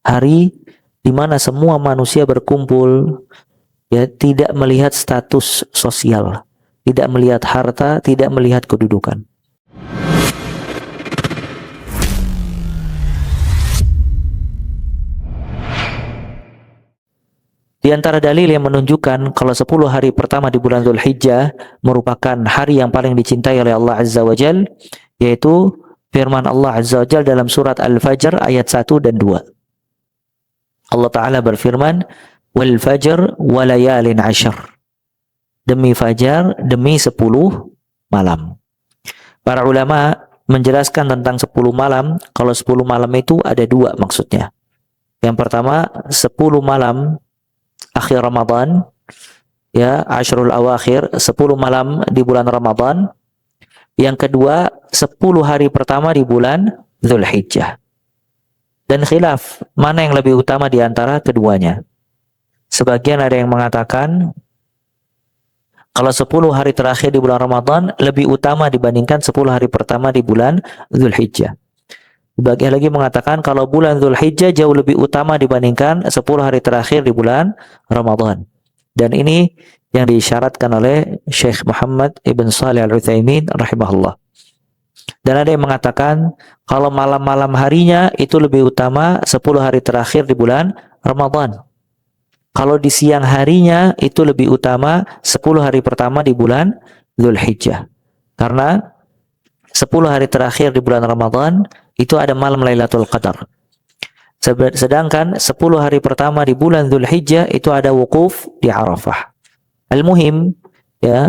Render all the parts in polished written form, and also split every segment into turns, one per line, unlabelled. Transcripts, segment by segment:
Hari di mana semua manusia berkumpul, ya, tidak melihat status sosial, tidak melihat harta, tidak melihat kedudukan. Di antara dalil yang menunjukkan kalau 10 hari pertama di bulan Dzulhijjah merupakan hari yang paling dicintai oleh Allah Azza wa Jal, yaitu firman Allah Azza wa Jal dalam surat Al-Fajr ayat 1 dan 2. Allah Ta'ala berfirman, wal fajr wa layalin ashr. Demi fajar, demi 10 malam. Para ulama menjelaskan tentang 10 malam, kalau 10 malam itu ada dua maksudnya. Yang pertama, 10 malam akhir Ramadan, ya, Ashrul Awakhir, 10 malam di bulan Ramadan. Yang kedua, 10 hari pertama di bulan Dzulhijjah. Dan khilaf, mana yang lebih utama di antara keduanya. Sebagian ada yang mengatakan kalau 10 hari terakhir di bulan Ramadan lebih utama dibandingkan 10 hari pertama di bulan Dzulhijjah. Sebagian lagi mengatakan kalau bulan Dzulhijjah jauh lebih utama dibandingkan 10 hari terakhir di bulan Ramadan. Dan ini yang diisyaratkan oleh Syekh Muhammad Ibn Shalih Al-Utsaimin rahimahullah. Dan ada yang mengatakan kalau malam-malam harinya itu lebih utama 10 hari terakhir di bulan Ramadan. Kalau di siang harinya itu lebih utama 10 hari pertama di bulan Dzulhijjah. Karena 10 hari terakhir di bulan Ramadan itu ada malam Lailatul Qadar. Sedangkan 10 hari pertama di bulan Dzulhijjah itu ada wukuf di Arafah. Al-muhim, ya,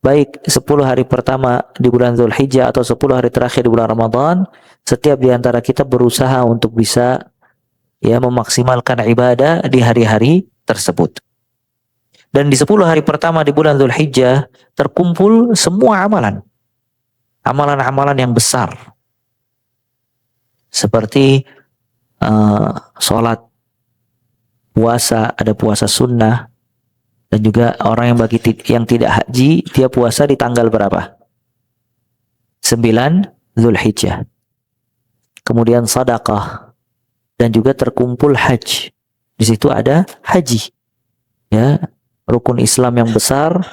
baik 10 hari pertama di bulan Dzulhijjah atau 10 hari terakhir di bulan Ramadan, setiap di antara kita berusaha untuk bisa, ya, memaksimalkan ibadah di hari-hari tersebut. Dan di 10 hari pertama di bulan Dzulhijjah terkumpul semua amalan. Amalan-amalan yang besar. Seperti sholat, puasa, ada puasa sunnah. Dan juga orang yang tidak haji, dia puasa di tanggal berapa? 9 Dzulhijjah. Kemudian sedekah. Dan juga terkumpul haji. Di situ ada haji. Ya, rukun Islam yang besar,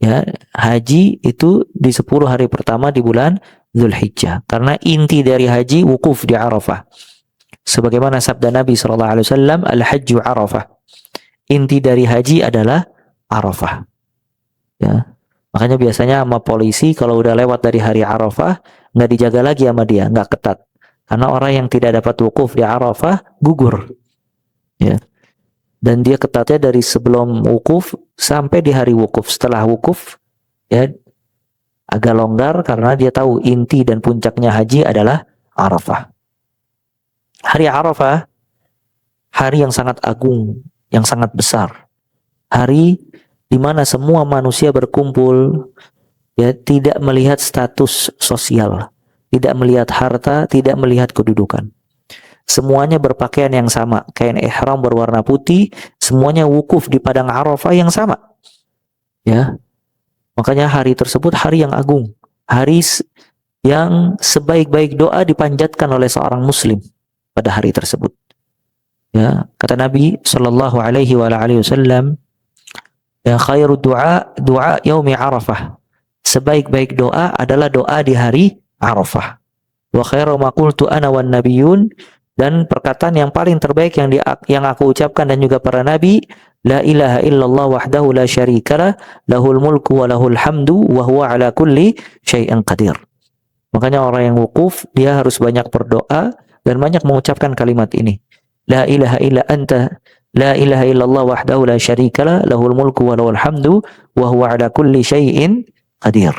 ya, haji itu di 10 hari pertama di bulan Dzulhijjah. Karena inti dari haji wukuf di Arafah. Sebagaimana sabda Nabi SAW, al-hajju Arafah. Inti dari haji adalah Arafah. Ya. Makanya biasanya sama polisi kalau udah lewat dari hari Arafah nggak dijaga lagi sama dia, nggak ketat. Karena orang yang tidak dapat wukuf di Arafah gugur. Ya. Dan dia ketatnya dari sebelum wukuf sampai di hari wukuf. Setelah wukuf, ya, agak longgar karena dia tahu inti dan puncaknya haji adalah Arafah. Hari Arafah, hari yang sangat agung, yang sangat besar. Hari di mana semua manusia berkumpul, ya, tidak melihat status sosial, tidak melihat harta, tidak melihat kedudukan. Semuanya berpakaian yang sama, kain ihram berwarna putih, semuanya wukuf di padang Arafah yang sama. Ya. Makanya hari tersebut hari yang agung, hari yang sebaik-baik doa dipanjatkan oleh seorang muslim pada hari tersebut. Ya, kata Nabi sallallahu alaihi wasallam, ya, khairu doa yaumi Arafah. Sebaik-baik doa adalah doa di hari Arafah. Wa khairu ma qultu ana wan nabiyyun, dan perkataan yang paling terbaik yang aku ucapkan dan juga para nabi, la ilaha illallah wahdahu la syarikalah, lahul mulku wa lahul hamdu wa huwa ala kulli syai'in qadir. Makanya orang yang wukuf dia harus banyak berdoa dan banyak mengucapkan kalimat ini. La ilaha illa anta, la ilaha illallah wahdahu la syarikalah, lahul mulku wa lahul hamdu wa huwa ala kulli syai'in qadir.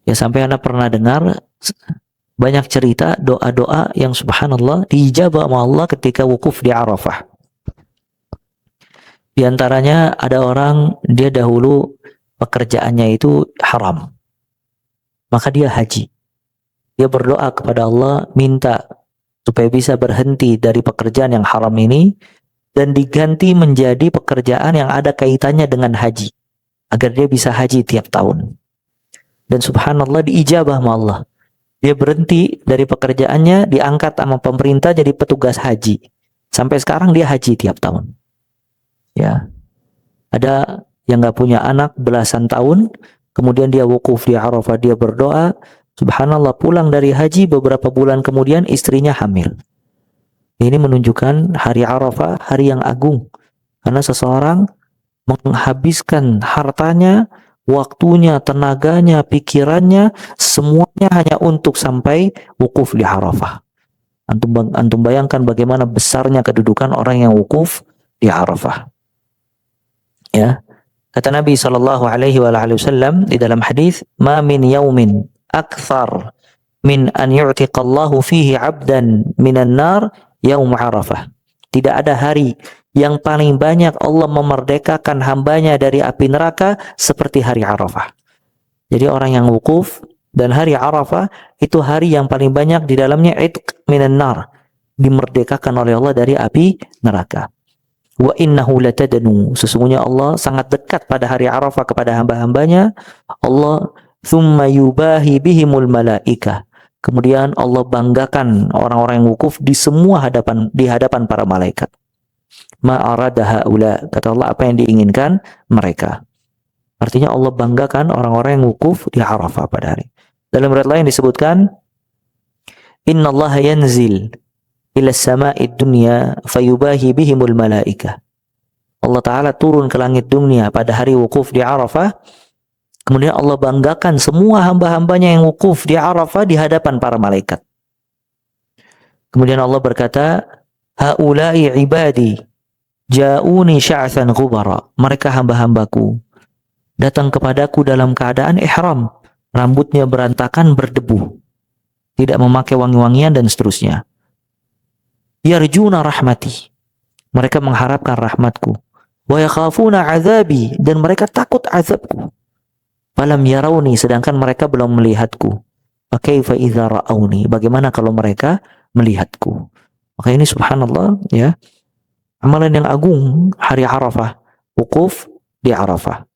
Ya, sampai Anda pernah dengar banyak cerita doa-doa yang subhanallah diijabah sama Allah ketika wukuf di Arafah. Di antaranya ada orang, dia dahulu pekerjaannya itu haram. Maka dia haji. Dia berdoa kepada Allah, minta supaya bisa berhenti dari pekerjaan yang haram ini dan diganti menjadi pekerjaan yang ada kaitannya dengan haji, agar dia bisa haji tiap tahun. Dan subhanallah diijabah sama Allah. Dia berhenti dari pekerjaannya, diangkat sama pemerintah jadi petugas haji. Sampai sekarang dia haji tiap tahun. Ya, ada yang nggak punya anak belasan tahun, kemudian dia wukuf di Arafah, dia berdoa, subhanallah, pulang dari haji beberapa bulan kemudian istrinya hamil. Ini menunjukkan hari Arafah hari yang agung, karena seseorang menghabiskan hartanya, waktunya, tenaganya, pikirannya, semuanya hanya untuk sampai wukuf di Arafah. Antum bayangkan bagaimana besarnya kedudukan orang yang wukuf di Arafah. Ya, kata Nabi Shallallahu Alaihi Wasallam di dalam hadis, "Ma min yaumin akthar min an yu'tiqallahu fihi 'abdan minan nar yaum Arafah." Tidak ada hari yang paling banyak Allah memerdekakan hambanya dari api neraka seperti hari Arafah. Jadi orang yang wukuf dan hari Arafah itu hari yang paling banyak di dalamnya itq minan nar, dimerdekakan oleh Allah dari api neraka. Wa innahu latadnu, sesungguhnya Allah sangat dekat pada hari Arafah kepada hamba-hambanya. Allah thumma yubahi bihimul malaikah. Kemudian Allah banggakan orang-orang yang wukuf di hadapan para malaikat. Ma arada haula, kata Allah, apa yang diinginkan mereka. Artinya Allah banggakan orang-orang yang wukuf di Arafah pada hari. Dalam riwayat lain disebutkan, innallaha yanzil ila sama'id dunya fayubahi bihimul malaikah. Allah Ta'ala turun ke langit dunia pada hari wukuf di Arafah. Kemudian Allah banggakan semua hamba-hambanya yang wukuf di Arafah di hadapan para malaikat. Kemudian Allah berkata, haula'i ibadi ja'uni sya'athan ghubara. Mereka hamba-hambaku datang kepadaku dalam keadaan ihram, rambutnya berantakan berdebu, tidak memakai wangi-wangian dan seterusnya. Yarjuna rahmati, mereka mengharapkan rahmatku. Wa yakhafuna azabi, dan mereka takut azabku. Falam yarawni, sedangkan mereka belum melihatku. Fa kaifa idza ra'awni, bagaimana kalau mereka melihatku. Maka ini subhanallah, ya, amalan yang agung hari Arafah, wukuf di Arafah.